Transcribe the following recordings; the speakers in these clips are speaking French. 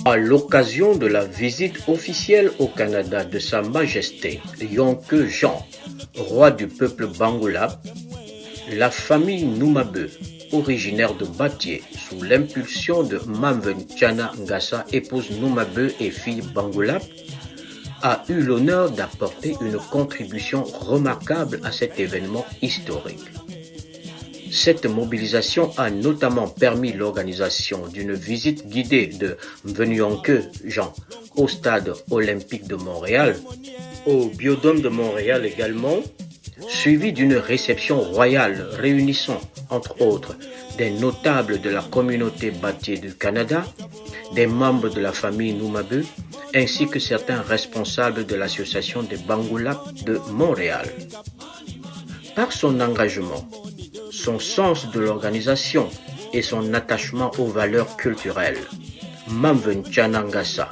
À l'occasion de la visite officielle au Canada de Sa Majesté Yonke Jean, roi du peuple Bangoulap, la famille Noumabe, originaire de Batié, sous l'impulsion de Mamven Tchana Ngassa, épouse Noumabe et fille Bangoulap, a eu l'honneur d'apporter une contribution remarquable à cet événement historique. Cette mobilisation a notamment permis l'organisation d'une visite guidée de Mvenyonke Jean au stade olympique de Montréal, au Biodôme de Montréal également, suivie d'une réception royale réunissant, entre autres, des notables de la communauté Batié du Canada, des membres de la famille Noumabe, ainsi que certains responsables de l'association des Bangoulap de Montréal. Par son engagement, son sens de l'organisation et son attachement aux valeurs culturelles, Mamven Tchana Ngassa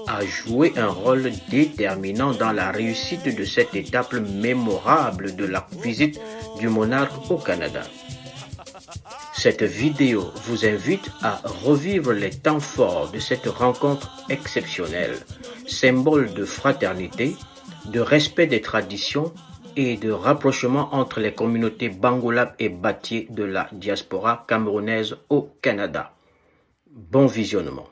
a joué un rôle déterminant dans la réussite de cette étape mémorable de la visite du monarque au Canada. Cette vidéo vous invite à revivre les temps forts de cette rencontre exceptionnelle, symbole de fraternité, de respect des traditions et de rapprochement entre les communautés Bangoulap et Batié de la diaspora camerounaise au Canada. Bon visionnement.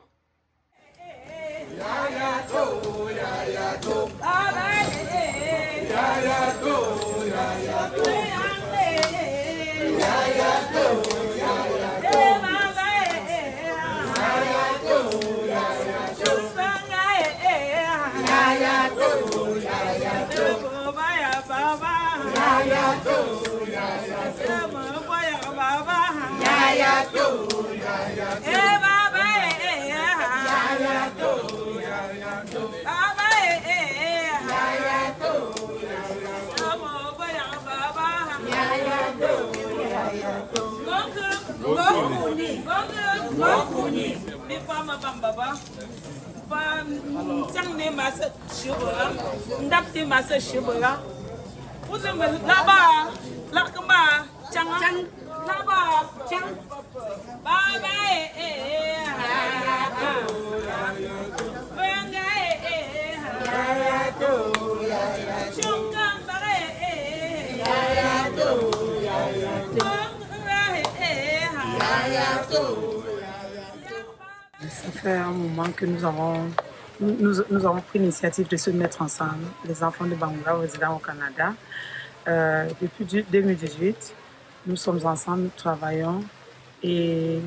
Ça fait un moment que nous avons pris l'initiative de se mettre ensemble, les enfants de Bangoulap résidant au Canada. Depuis 2018, nous sommes ensemble, nous travaillons et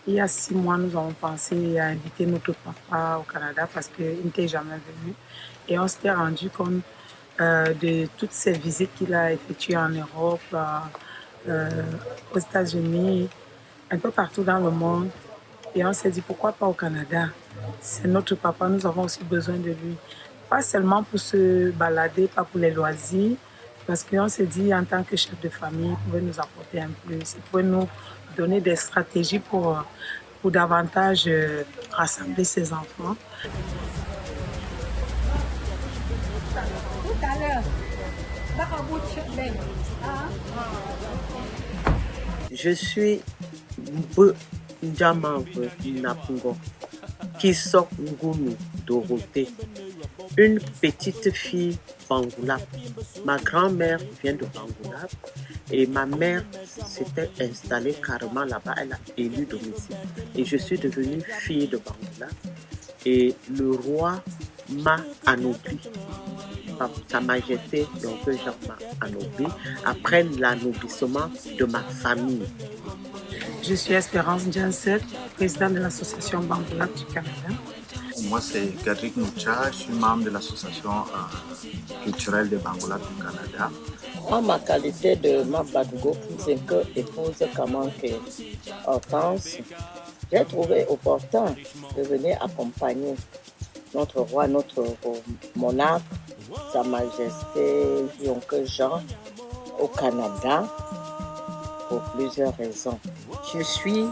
il y a 6 mois, nous avons pensé à inviter notre papa au Canada parce qu'il n'était jamais venu et on s'était rendu compte de toutes ces visites qu'il a effectuées en Europe, aux États-Unis, un peu partout dans le monde. Et on s'est dit, pourquoi pas au Canada? C'est notre papa, nous avons aussi besoin de lui. Pas seulement pour se balader, pas pour les loisirs, parce qu'on s'est dit, en tant que chef de famille, il pouvait nous apporter un plus, il pouvait nous donner des stratégies pour davantage rassembler ses enfants. Tout à l'heure, je suis Ndjamangwe Napungo, Kisok Ngunu Dorothée, une petite fille Bangoulap. Ma grand-mère vient de Bangoulap et ma mère s'était installée carrément là-bas, elle a élu domicile. Et je suis devenue fille de Bangoulap et le roi m'a anobli. Sa Majesté Yonke Jean m'a anobli après l'anoblissement de ma famille. Je suis Espérance Janset, présidente de l'association Bangoulap du Canada. Moi, c'est Gadrik Moucha, je suis membre de l'association culturelle de Bangoulap du Canada. En ma qualité de Mabadougo, épouse Kamanke Hortense, j'ai trouvé opportun de venir accompagner notre roi, notre monarque, Sa Majesté Yonke Jean, au Canada, pour plusieurs raisons. Je suis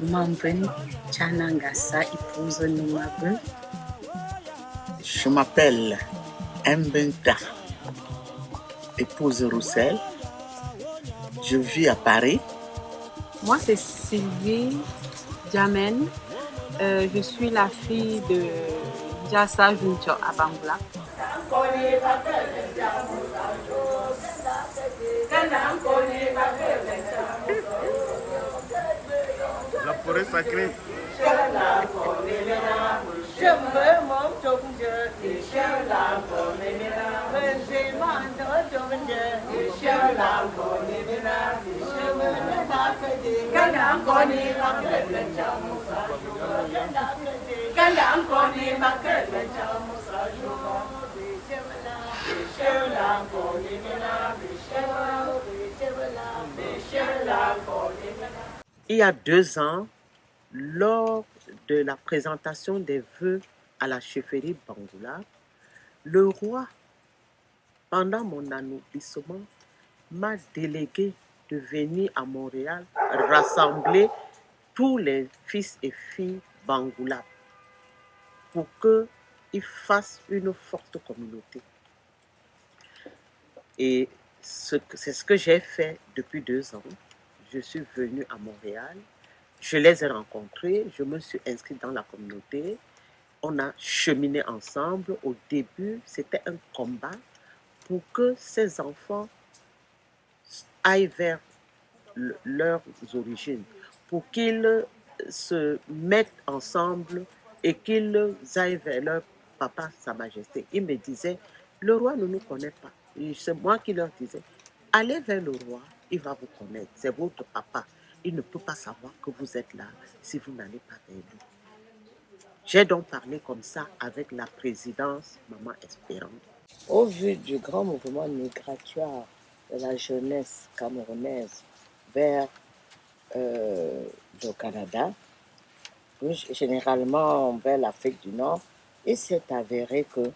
Mamven Tchana Ngassa, épouse Noumabe. Je m'appelle Mbenta, épouse Roussel. Je vis à Paris. Moi, c'est Sylvie Jamen. Je suis la fille de Jassa Juncho à Bangoula. La forêt sacrée. Il y a 2 ans, lors de la présentation des vœux à la chefferie Bangoula, le roi, pendant mon anoblissement, m'a délégué de venir à Montréal rassembler tous les fils et filles Bangoula pour qu'ils fassent une forte communauté. Et c'est ce que j'ai fait depuis 2 ans. Je suis venue à Montréal, je les ai rencontrés, je me suis inscrite dans la communauté, on a cheminé ensemble. Au début, c'était un combat pour que ces enfants aillent vers leurs origines, pour qu'ils se mettent ensemble et qu'ils aillent vers leur papa, Sa Majesté. Ils me disaient, le roi ne nous connaît pas. Et c'est moi qui leur disais, allez vers le roi, il va vous connaître, c'est votre papa. Il ne peut pas savoir que vous êtes là si vous n'allez pas vers lui. J'ai donc parlé comme ça avec la présidence Maman Espérance. Au vu du grand mouvement migratoire de la jeunesse camerounaise vers le Canada, plus généralement vers l'Afrique du Nord, il s'est avéré que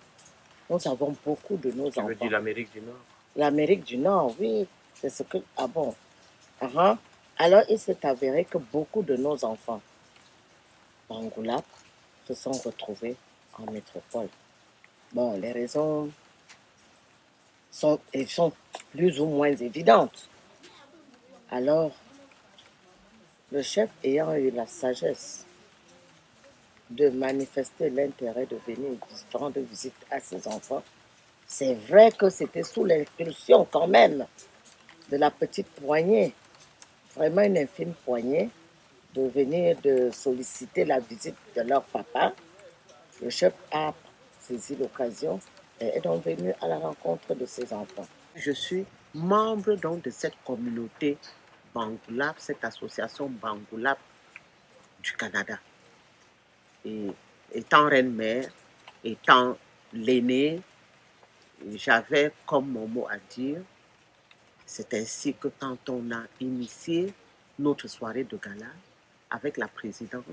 nous avons beaucoup de nos enfants. Tu veux dire l'Amérique du Nord? L'Amérique du Nord, oui, c'est ce que... Ah bon? Alors, il s'est avéré que beaucoup de nos enfants Bangoula se sont retrouvés en métropole. Bon, les raisons sont plus ou moins évidentes. Alors, le chef ayant eu la sagesse de manifester l'intérêt de venir rendre visite à ses enfants, c'est vrai que c'était sous l'impulsion quand même de la petite poignée, vraiment une infime poignée, de venir de solliciter la visite de leur papa. Le chef a saisi l'occasion et est donc venu à la rencontre de ses enfants. Je suis membre donc de cette communauté Bangoula, cette association Bangoula du Canada. Et étant reine-mère, étant l'aînée, j'avais comme mon mot à dire. C'est ainsi que quand on a initié notre soirée de gala avec la présidente,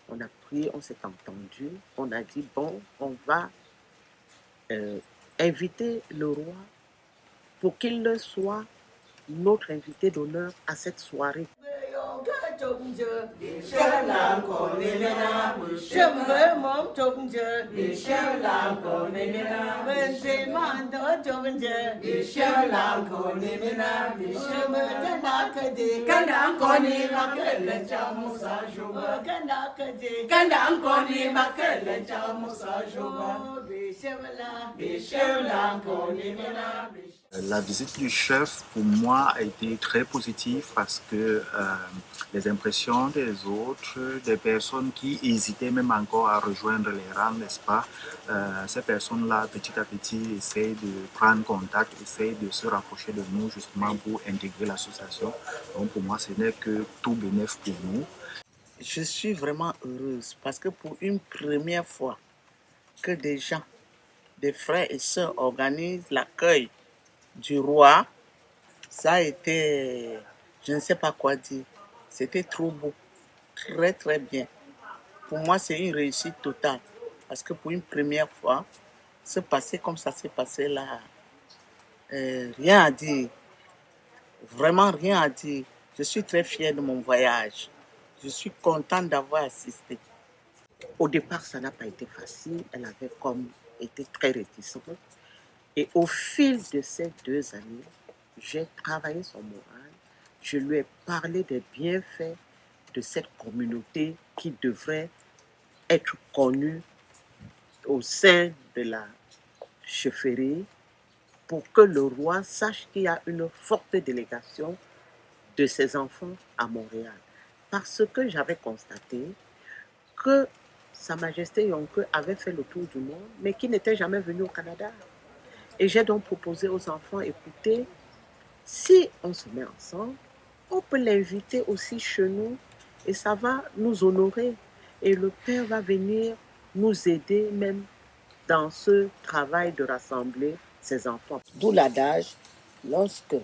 on a pris, on s'est entendu, on a dit bon, on va inviter le roi pour qu'il soit notre invité d'honneur à cette soirée. La visite du chef, pour moi, a été très positive parce que les impressions des autres, des personnes qui hésitaient même encore à rejoindre les rangs, n'est-ce pas, ces personnes-là, petit à petit, essayent de prendre contact, essayent de se rapprocher de nous justement pour intégrer l'association. Donc pour moi, ce n'est que tout bénéfice pour nous. Je suis vraiment heureuse parce que pour une première fois que des gens, des frères et sœurs organisent l'accueil du roi, ça a été, je ne sais pas quoi dire, c'était trop beau, très très bien. Pour moi, c'est une réussite totale parce que pour une première fois, se passer comme ça s'est passé là, rien à dire, vraiment rien à dire. Je suis très fière de mon voyage, je suis contente d'avoir assisté. Au départ, ça n'a pas été facile. Elle avait comme été très réticente. Et au fil de ces 2 années, j'ai travaillé son moral. Je lui ai parlé des bienfaits de cette communauté qui devrait être connue au sein de la chefferie pour que le roi sache qu'il y a une forte délégation de ses enfants à Montréal. Parce que j'avais constaté que Sa Majesté Yonke avait fait le tour du monde, mais qui n'était jamais venu au Canada. Et j'ai donc proposé aux enfants, écoutez, si on se met ensemble, on peut l'inviter aussi chez nous et ça va nous honorer. Et le Père va venir nous aider même dans ce travail de rassembler ses enfants. D'où l'adage, lorsque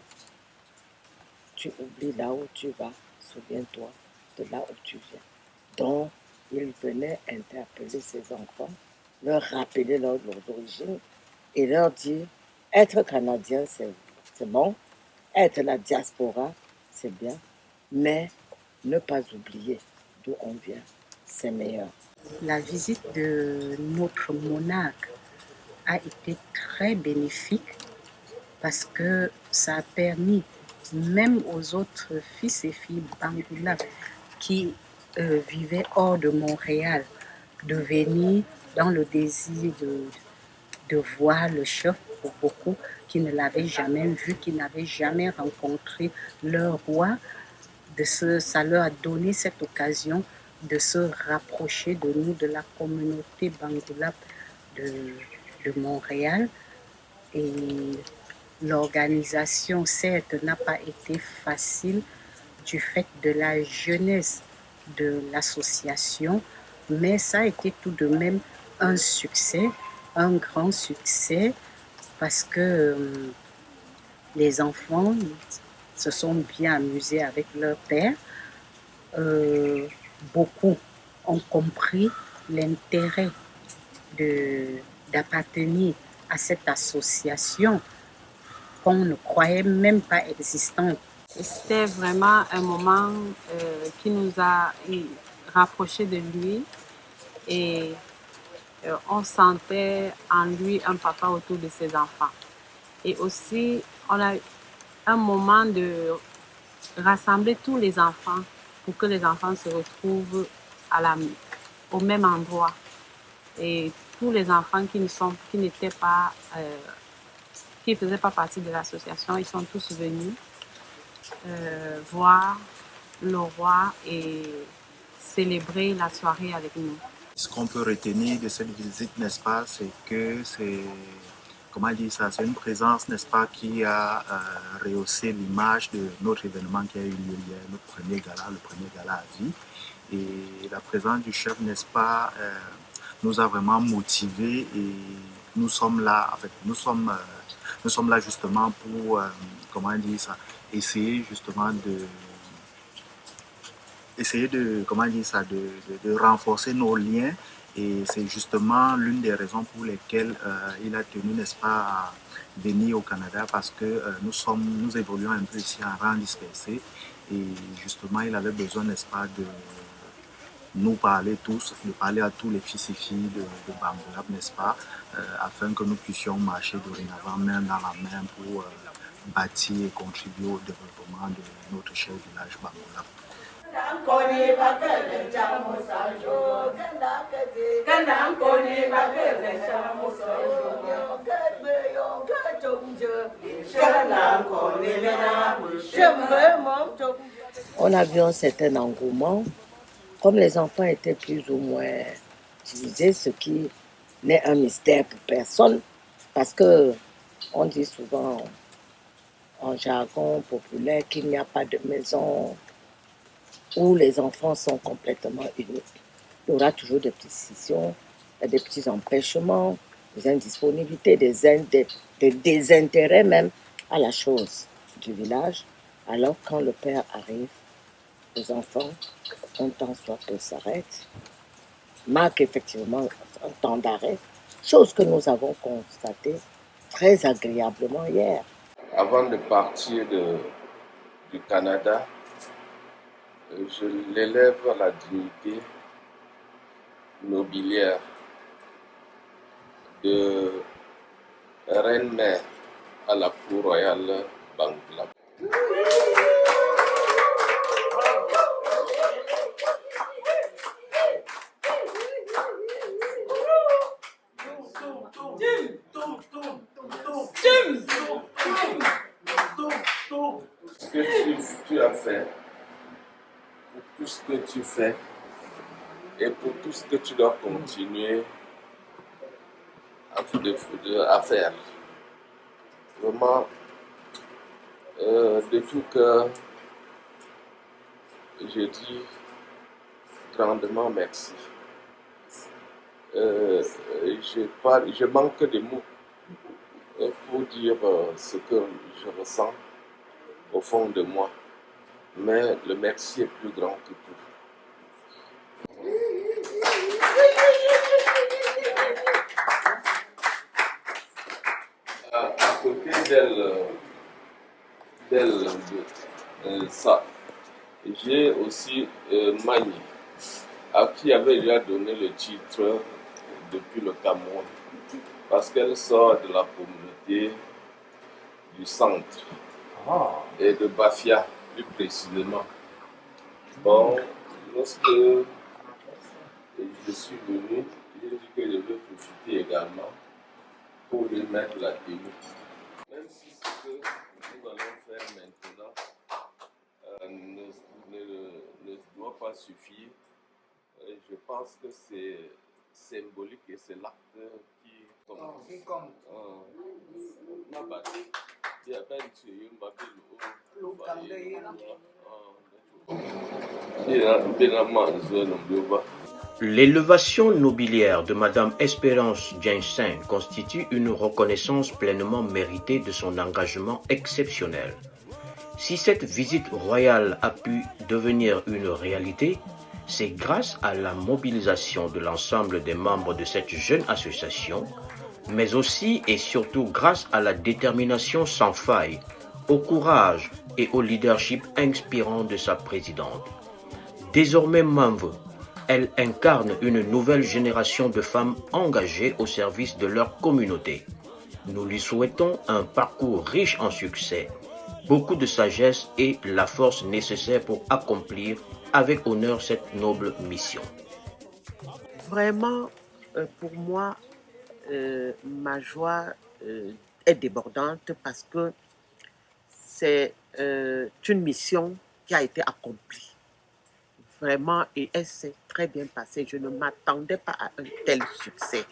tu oublies là où tu vas, souviens-toi de là où tu viens. Donc, il venait interpeller ses enfants, leur rappeler leurs origines et leur dire, être Canadien, c'est bon, être la diaspora, c'est bien, mais ne pas oublier d'où on vient, c'est meilleur. La visite de notre monarque a été très bénéfique parce que ça a permis même aux autres fils et filles Bangoula qui vivaient hors de Montréal de venir dans le désir de voir le chef, pour beaucoup qui ne l'avaient jamais vu, qui n'avaient jamais rencontré leur roi. Ça leur a donné cette occasion de se rapprocher de nous, de la communauté Bangoula de Montréal. Et l'organisation, certes, n'a pas été facile du fait de la jeunesse de l'association, mais ça a été tout de même un succès, un grand succès, parce que les enfants se sont bien amusés avec leur père. Beaucoup ont compris l'intérêt d'appartenir à cette association qu'on ne croyait même pas existante. C'était vraiment un moment qui nous a rapprochés de lui et on sentait en lui un papa autour de ses enfants. Et aussi, on a eu un moment de rassembler tous les enfants pour que les enfants se retrouvent au même endroit. Et tous les enfants qui n'étaient pas, qui ne faisaient pas partie de l'association, ils sont tous venus voir le roi et célébrer la soirée avec nous. Ce qu'on peut retenir de cette visite, n'est-ce pas, c'est que c'est, comment dire ça, c'est une présence, n'est-ce pas, qui a rehaussé l'image de notre événement qui a eu lieu hier, le premier gala à vie. Et la présence du chef, n'est-ce pas, nous a vraiment motivés et nous sommes là, en fait, nous sommes là justement pour, comment dire ça, essayer justement de renforcer nos liens. Et c'est justement l'une des raisons pour lesquelles il a tenu, n'est-ce pas, à venir au Canada, parce que nous évoluons un peu ici en rang dispersé. Et justement, il avait besoin, n'est-ce pas, de nous parler tous, de parler à tous les fils et filles de Bangoulap, n'est-ce pas, afin que nous puissions marcher dorénavant main dans la main pour bâtir et contribuer au développement de notre cher village Bangoulap. On a vu un certain engouement. Comme les enfants étaient plus ou moins divisés, ce qui n'est un mystère pour personne, parce que on dit souvent en jargon populaire qu'il n'y a pas de maison où les enfants sont complètement unis. Il y aura toujours des petites scissions, des petits empêchements, des indisponibilités, des désintérêts même à la chose du village. Alors quand le père arrive, les enfants, un temps soit peu s'arrête, marque effectivement un temps d'arrêt, chose que nous avons constatée très agréablement hier. Avant de partir du Canada, je l'élève à la dignité nobiliaire de reine-mère à la cour royale Bangoulap. Ce que tu as fait, pour tout ce que tu fais et pour tout ce que tu dois continuer à faire. Vraiment, de tout cœur, je dis grandement merci. Je manque de mots pour dire ce que je ressens au fond de moi. Mais le merci est plus grand que tout. À côté d'elle, ça, j'ai aussi Magny, à qui avait déjà donné le titre depuis le Cameroun, parce qu'elle sort de la communauté du centre et de Bafia, plus précisément. Bon, lorsque je suis venu, j'ai dit que je veux profiter également pour lui mettre la tenue. Même si ce que nous allons faire maintenant ne doit pas suffire, je pense que c'est symbolique et c'est l'acte qui compte. L'élévation nobiliaire de Madame Espérance Jensen constitue une reconnaissance pleinement méritée de son engagement exceptionnel. Si cette visite royale a pu devenir une réalité, c'est grâce à la mobilisation de l'ensemble des membres de cette jeune association, mais aussi et surtout grâce à la détermination sans faille, au courage et au leadership inspirant de sa présidente. Désormais membre, elle incarne une nouvelle génération de femmes engagées au service de leur communauté. Nous lui souhaitons un parcours riche en succès, beaucoup de sagesse et la force nécessaire pour accomplir avec honneur cette noble mission. Vraiment, pour moi, ma joie est débordante parce que c'est une mission qui a été accomplie. Vraiment, et elle s'est très bien passée. Je ne m'attendais pas à un tel succès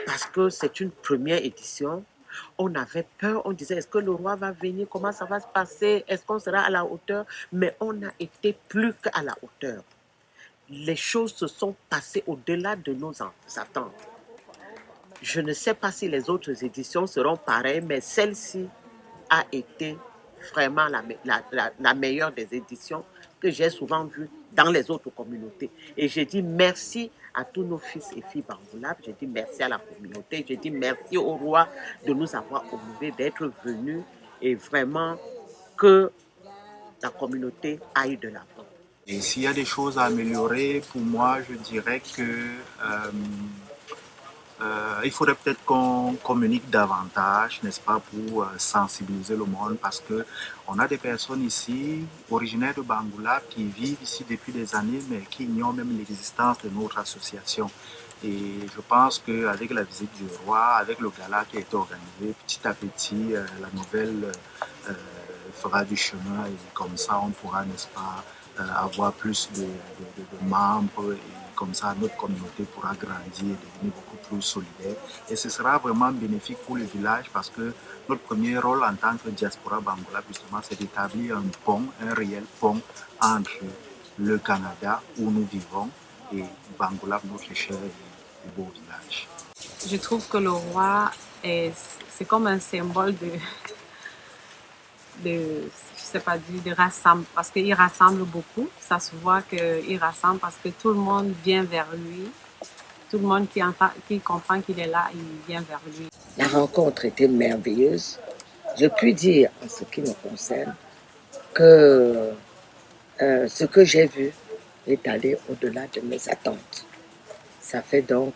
parce que c'est une première édition. On avait peur, on disait, est-ce que le roi va venir? Comment ça va se passer? Est-ce qu'on sera à la hauteur? Mais on a été plus qu'à la hauteur. Les choses se sont passées au-delà de nos attentes. Je ne sais pas si les autres éditions seront pareilles, mais celle-ci a été vraiment la meilleure des éditions que j'ai souvent vues dans les autres communautés. Et je dis merci à tous nos fils et filles Bangoulap, je dis merci à la communauté, je dis merci au roi de nous avoir honorés, d'être venus et vraiment que la communauté aille de l'avant. Et s'il y a des choses à améliorer, pour moi, je dirais que il faudrait peut-être qu'on communique davantage, n'est-ce pas, pour sensibiliser le monde, parce que on a des personnes ici, originaires de Bangoulap, qui vivent ici depuis des années, mais qui ignorent même l'existence de notre association. Et je pense qu'avec la visite du roi, avec le gala qui a été organisé, petit à petit, la nouvelle fera du chemin et comme ça, on pourra, n'est-ce pas, avoir plus de membres et comme ça, notre communauté pourra grandir et devenir beaucoup plus solidaire. Et ce sera vraiment bénéfique pour le village parce que notre premier rôle en tant que diaspora Bangoulap, justement, c'est d'établir un pont, un réel pont entre le Canada où nous vivons et Bangoulap, notre cher et beau village. Je trouve que le roi, c'est comme un symbole de rassemble, parce qu'il rassemble beaucoup. Ça se voit qu'il rassemble parce que tout le monde vient vers lui. Tout le monde qui comprend qu'il est là, il vient vers lui. La rencontre était merveilleuse. Je puis dire, en ce qui me concerne, que ce que j'ai vu est allé au-delà de mes attentes. Ça fait donc,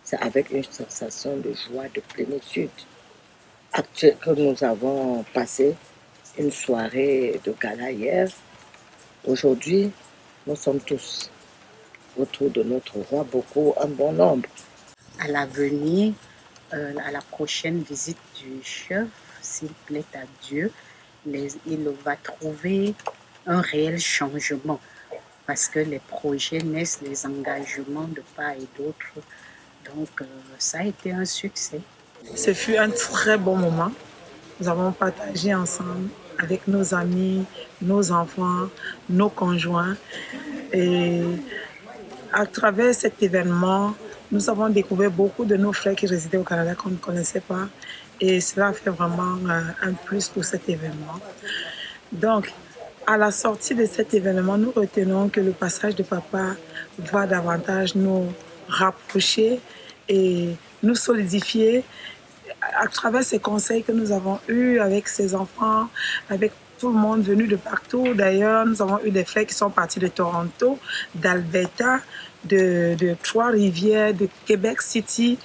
c'est avec une sensation de joie, de plénitude. Que nous avons passé une soirée de gala hier. Aujourd'hui, nous sommes tous autour de notre roi, beaucoup, un bon nombre. À l'avenir, à la prochaine visite du chef, s'il plaît à Dieu, il va trouver un réel changement parce que les projets naissent des engagements de part et d'autre. Donc, ça a été un succès. Ce fut un très bon moment. Nous avons partagé ensemble avec nos amis, nos enfants, nos conjoints. Et à travers cet événement, nous avons découvert beaucoup de nos frères qui résidaient au Canada qu'on ne connaissait pas. Et cela a fait vraiment un plus pour cet événement. Donc, à la sortie de cet événement, nous retenons que le passage de papa va davantage nous rapprocher et nous solidifier à travers ces conseils que nous avons eus avec ces enfants, avec tout le monde venu de partout. D'ailleurs, nous avons eu des frères qui sont partis de Toronto, d'Alberta, de Trois-Rivières, de Québec City.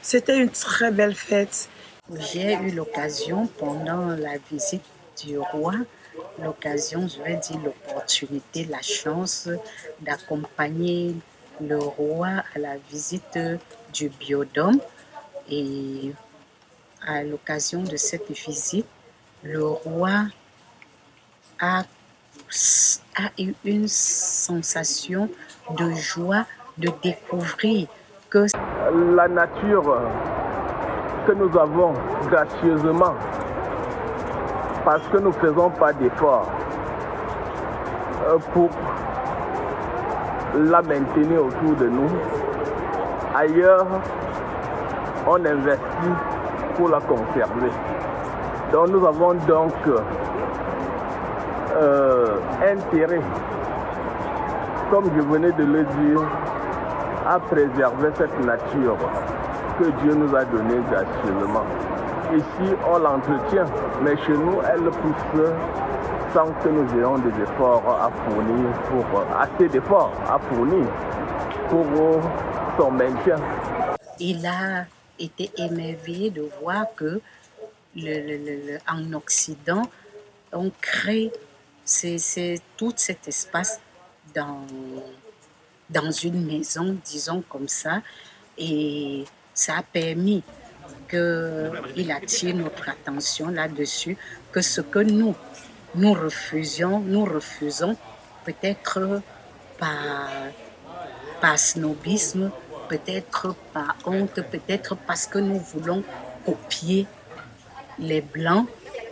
C'était une très belle fête. J'ai eu l'occasion pendant la visite du roi, je vais dire l'opportunité, la chance d'accompagner le roi à la visite du biodôme. Et à l'occasion de cette visite, le roi a eu une sensation de joie de découvrir que la nature que nous avons gracieusement, parce que nous ne faisons pas d'efforts pour la maintenir autour de nous. Ailleurs, on investit pour la conserver. Donc nous avons donc intérêt, comme je venais de le dire, à préserver cette nature que Dieu nous a donnée gracieusement. Ici, on l'entretient, mais chez nous, elle pousse sans que nous ayons des efforts à fournir, assez d'efforts à fournir pour son maintien. Il a été émerveillé de voir que en Occident, on crée tout cet espace dans une maison, disons comme ça, et ça a permis qu'il attire notre attention là-dessus, que ce que nous refusons peut-être par snobisme, peut-être par honte, peut-être parce que nous voulons copier les Blancs.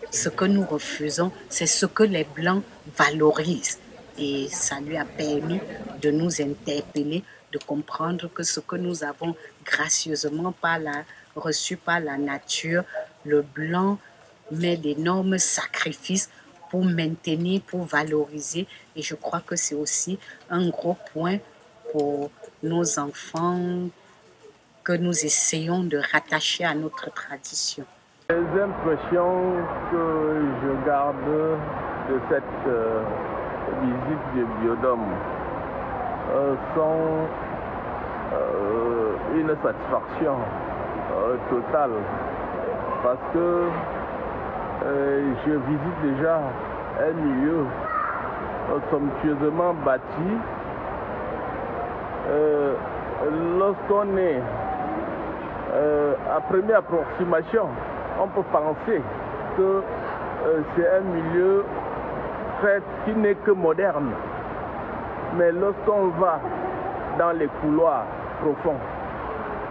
Ce que nous refusons, c'est ce que les Blancs valorisent. Et ça lui a permis de nous interpeller, de comprendre que ce que nous avons gracieusement reçu par la nature, le Blanc met d'énormes sacrifices pour maintenir, pour valoriser. Et je crois que c'est aussi un gros point pour nos enfants que nous essayons de rattacher à notre tradition. Les impressions que je garde de cette visite du biodôme sont une satisfaction totale parce que je visite déjà un milieu somptueusement bâti. Lorsqu'on est à première approximation, on peut penser que c'est un milieu qui n'est que moderne. Mais lorsqu'on va dans les couloirs profonds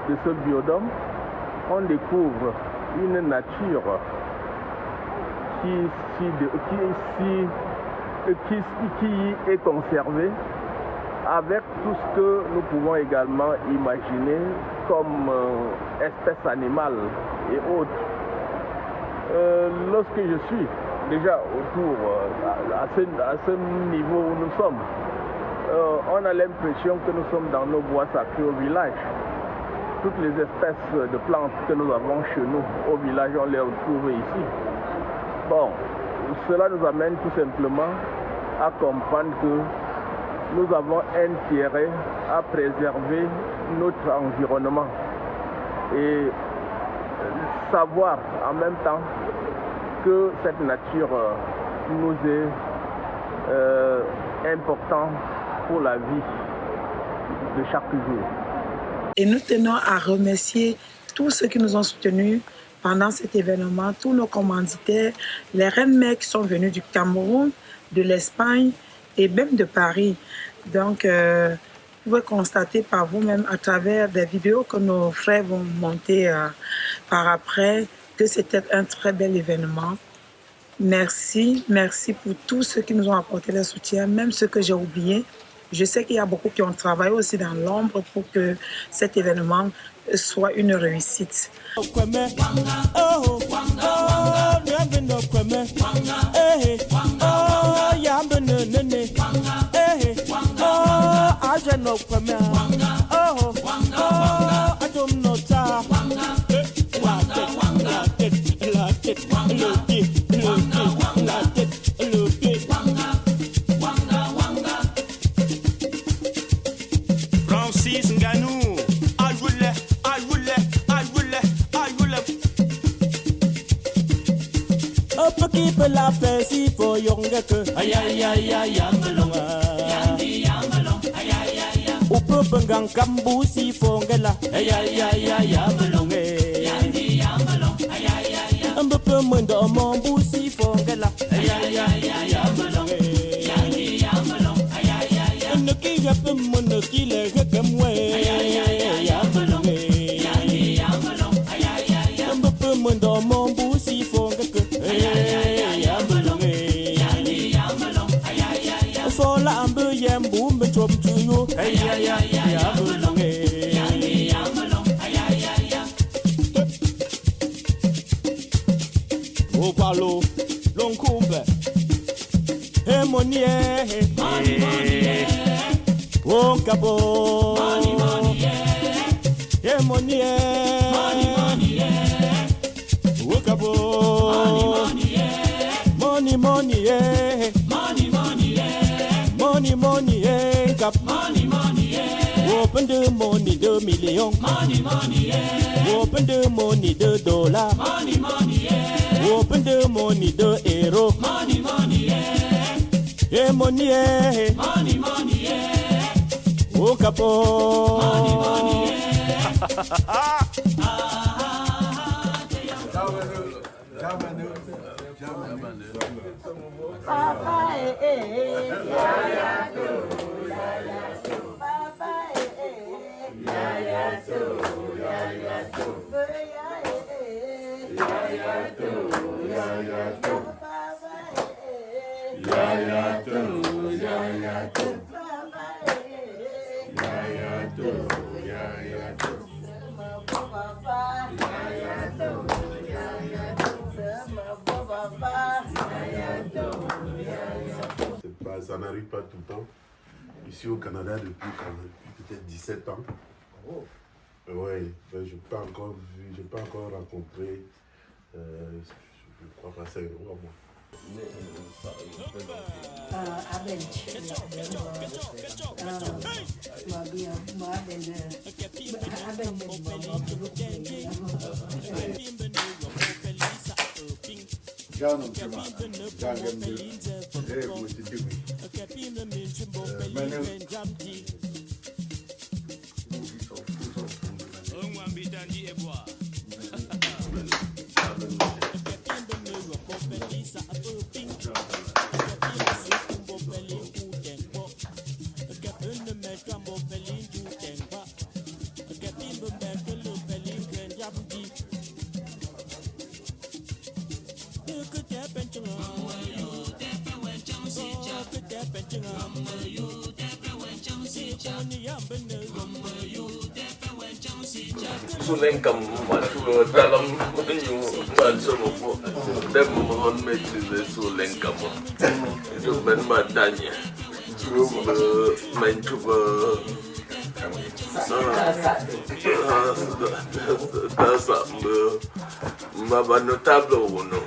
de ce biodôme, on découvre une nature qui est conservée avec tout ce que nous pouvons également imaginer comme espèces animales et autres. Lorsque je suis déjà autour, à ce niveau où nous sommes, on a l'impression que nous sommes dans nos bois sacrés au village. Toutes les espèces de plantes que nous avons chez nous au village, on les retrouve ici. Bon, cela nous amène tout simplement à comprendre que nous avons intérêt à préserver notre environnement et savoir en même temps que cette nature nous est importante pour la vie de chaque jour. Et nous tenons à remercier tous ceux qui nous ont soutenus pendant cet événement, tous nos commanditaires, les reines-mères qui sont venues du Cameroun, de l'Espagne et même de Paris. Donc, vous pouvez constater par vous-même à travers des vidéos que nos frères vont monter par après que c'était un très bel événement. Merci pour tous ceux qui nous ont apporté leur soutien, même ceux que j'ai oubliés. Je sais qu'il y a beaucoup qui ont travaillé aussi dans l'ombre pour que cet événement soit une réussite. Francis Nganou, keep a laugh for younger. Upupangang kambusi fongela. Ambapamunda mombusi fongela. Nakia pamunakile hakamwe. Ambapamunda mombusi fongela. Sola ambu yambu mchom chuyo. Opalo, Lonkumbe, Hemonie, Wonkabo, Hemonie, Wokabo, money, cap, open the money, $2 million, open the money, $1, open the money, €2, yeah, money, oh, capo, Papa, Ça n'arrive pas tout le temps. Ici au Canada depuis peut-être 17 ans. Oh. Oui, je n'ai pas encore rencontré, je crois pas ça, moi. Sulenkam matu dalam new bansomo dem mon maîtriser sulenkam itu ben madanya mencoba dasa mabano tableau uno.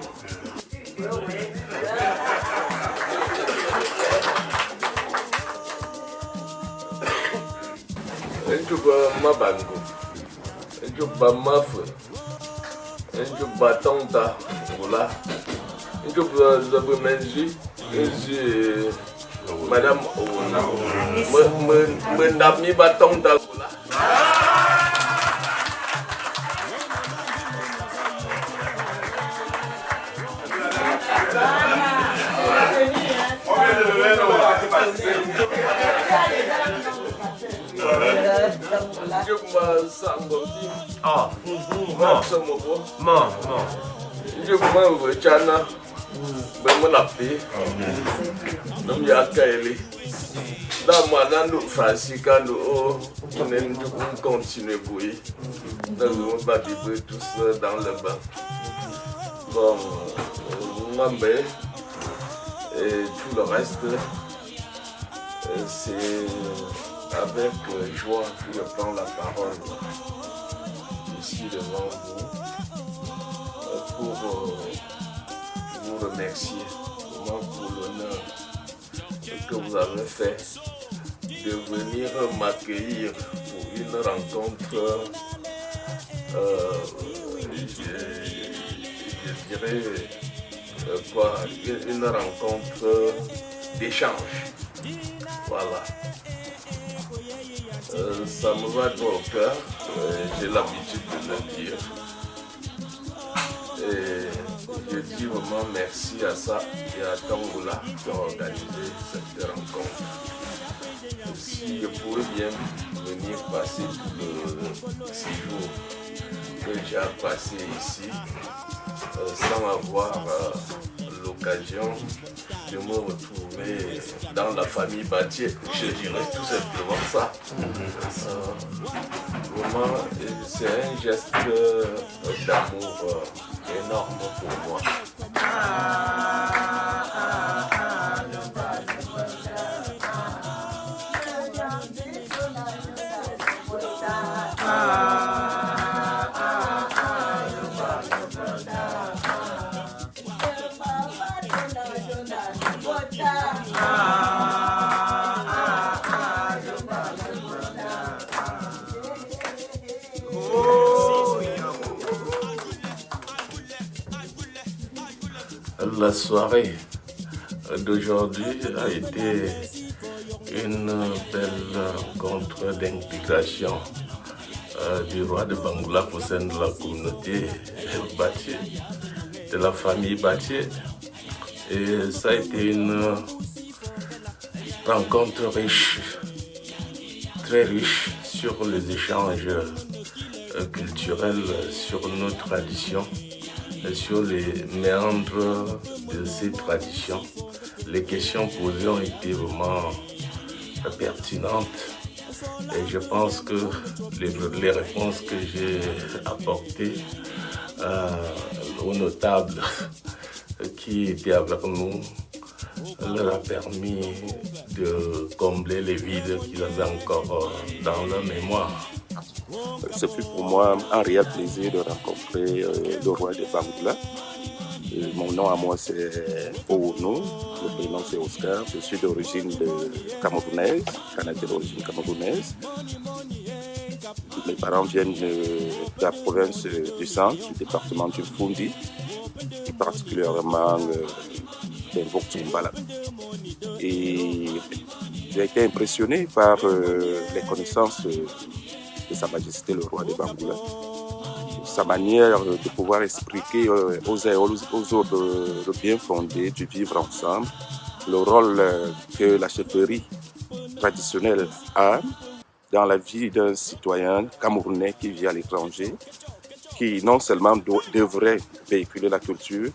Njuba Mabango, Njuba Mafre, Njuba Tonta, voilà. Njuba Zabumenji, Madame Mendami Batonta, voilà. Tous dans le bain. Bon, Ngambé et tout le reste, c'est avec joie que je prends la parole ici devant vous pour vous remercier vraiment pour l'honneur que vous avez fait de venir m'accueillir pour une rencontre, je dirais quoi, une rencontre d'échange. Voilà. Ça me va droit au cœur, j'ai l'habitude de le dire. Et je dis vraiment merci à ça et à Tangola qui ont organisé cette rencontre. Si je pouvais bien venir passer tout le séjour que j'ai à passer ici, sans avoir l'occasion de me retrouver dans la famille Batier, je dirais tout simplement ça. Vraiment, c'est un geste d'amour énorme pour moi. La soirée d'aujourd'hui a été une belle rencontre d'intégration du roi de Bangoulap au sein de la communauté Batier, de la famille Batier. Et ça a été une rencontre riche, très riche sur les échanges culturels, sur nos traditions, sur les méandres de ces traditions. Les questions posées ont été vraiment pertinentes et je pense que les réponses que j'ai apportées aux notables qui étaient avec nous leur a permis de combler les vides qu'ils avaient encore dans leur mémoire. Ce fut pour moi un réel plaisir de rencontrer le roi de Bangoulap. Mon nom à moi c'est Ounou, le prénom c'est Oscar, je suis d'origine camerounaise, canadien d'origine camerounaise. Mes parents viennent de la province du centre, du département du Fundi, et particulièrement d'Invok-Tchimbala. Et j'ai été impressionné par les connaissances de Sa Majesté le roi de Bangoulap. Sa manière de pouvoir expliquer aux uns et aux autres le bien fondé du vivre ensemble, le rôle que la chefferie traditionnelle a dans la vie d'un citoyen camerounais qui vit à l'étranger, qui non seulement devrait véhiculer la culture,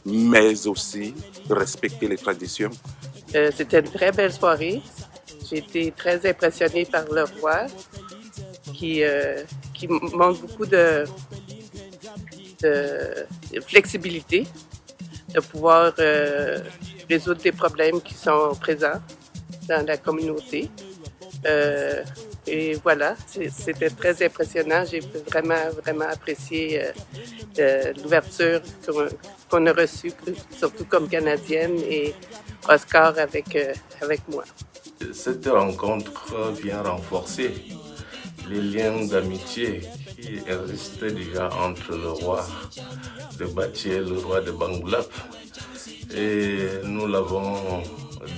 mais aussi respecter les traditions. C'était une très belle soirée. J'ai été très impressionnée par le roi qui montre beaucoup de flexibilité, de pouvoir résoudre des problèmes qui sont présents dans la communauté. Et voilà, c'était très impressionnant. J'ai vraiment apprécié l'ouverture qu'on a reçue, surtout comme Canadienne, et Oscar avec moi. Cette rencontre vient renforcer les liens d'amitié qui existaient déjà entre le roi de Batie et le roi de Bangoulap. Et nous l'avons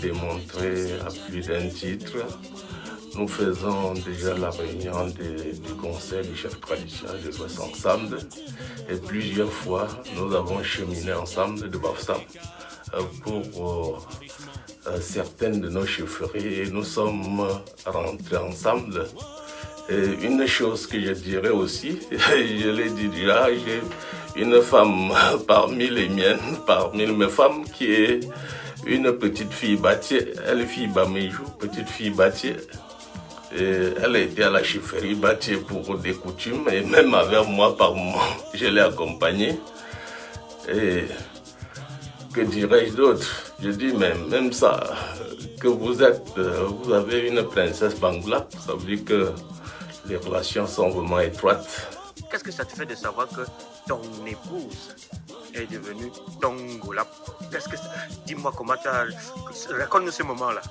démontré à plus d'un titre. Nous faisons déjà la réunion du conseil des chefs traditionnels de l'Ouest ensemble. Et plusieurs fois, nous avons cheminé ensemble de Bafsam pour certaines de nos chefferies. Et nous sommes rentrés ensemble. Et une chose que je dirais aussi, je l'ai dit déjà, j'ai une femme parmi les miennes, parmi mes femmes, qui est une petite fille Batie, elle est fille Bamejou, petite fille Batie. Et elle a été à la chefferie Batie pour des coutumes, et même avec moi par moment, je l'ai accompagnée. Et que dirais-je d'autre? Je dis même ça, que vous avez une princesse Bangoulap, ça veut dire que les relations sont vraiment étroites. Qu'est-ce que ça te fait de savoir que ton épouse est devenue Bangoulap? Dis-moi comment tu as... Raconte-nous ce moment-là.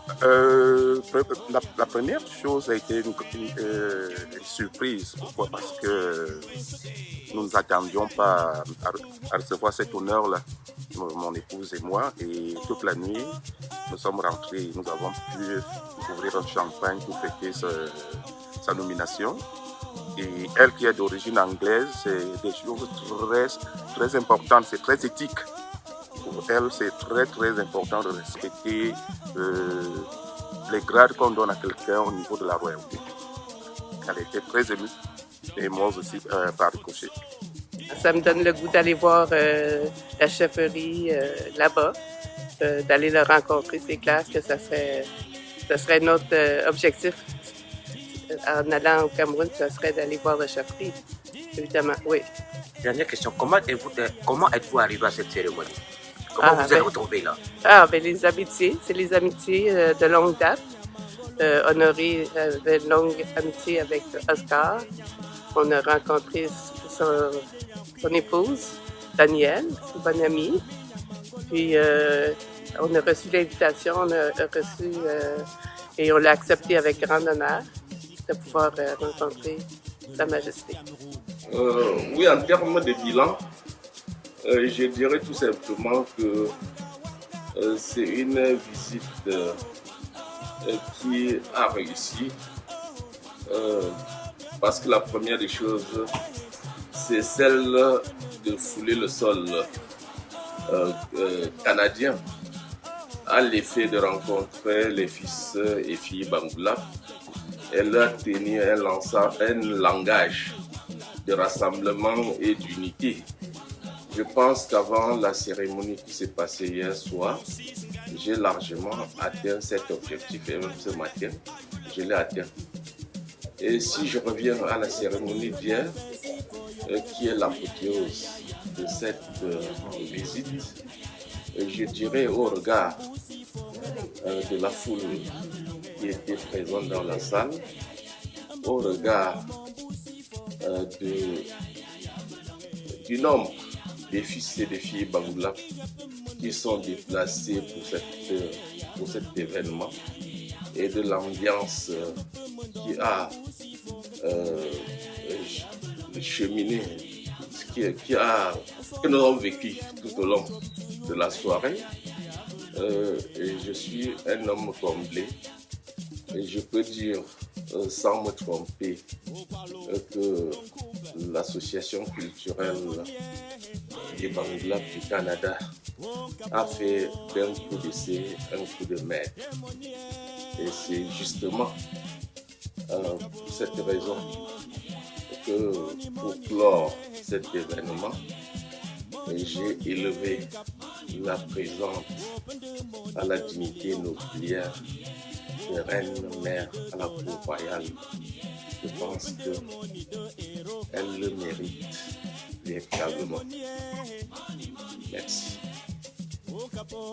La première chose a été une surprise. Pourquoi? Parce que nous ne nous attendions pas à recevoir cet honneur-là, mon épouse et moi. Et toute la nuit, nous sommes rentrés. Nous avons pu ouvrir un champagne pour fêter sa nomination. Et elle qui est d'origine anglaise, c'est des choses très importantes, c'est très éthique. Pour elle, c'est très important de respecter les grades qu'on donne à quelqu'un au niveau de la royauté. Elle était très émue, et moi aussi par ricochet. Ça me donne le goût d'aller voir la chefferie là-bas, d'aller le rencontrer. C'est clair que ça serait notre objectif. En allant au Cameroun, ça serait d'aller voir la chefferie, évidemment, oui. Dernière question, comment êtes-vous arrivé à cette cérémonie? Comment vous êtes retrouvés là? Les amitiés, c'est les amitiés de longue date. Honoré avait une longue amitié avec Oscar. On a rencontré son épouse, Danielle, une bonne amie. Puis on a reçu l'invitation, et on l'a accepté avec grand honneur de pouvoir rencontrer Sa Majesté. Oui, en termes de bilan, je dirais tout simplement que c'est une visite qui a réussi parce que la première des choses, c'est celle de fouler le sol canadien à l'effet de rencontrer les fils et filles Bangoulap. Elle a tenu un langage de rassemblement et d'unité. Je pense qu'avant la cérémonie qui s'est passée hier soir, j'ai largement atteint cet objectif et même ce matin, je l'ai atteint. Et si je reviens à la cérémonie d'hier, qui est l'apothéose de cette visite, je dirais au regard de la foule qui était présente dans la salle, au regard du nombre des fils et des filles Bangoulap qui sont déplacés pour cet événement et de l'ambiance qui a cheminé, que nous avons vécu tout au long de la soirée. Et je suis un homme comblé et je peux dire sans me tromper que l'association culturelle des Bangoulap du Canada a fait d'un coup d'essai un coup de maître. Et c'est justement pour cette raison que pour clore cet événement, j'ai élevé la présente à la dignité nobiliaire de reine mère à la cour royale. Je pense qu'elle le mérite véritablement. Merci.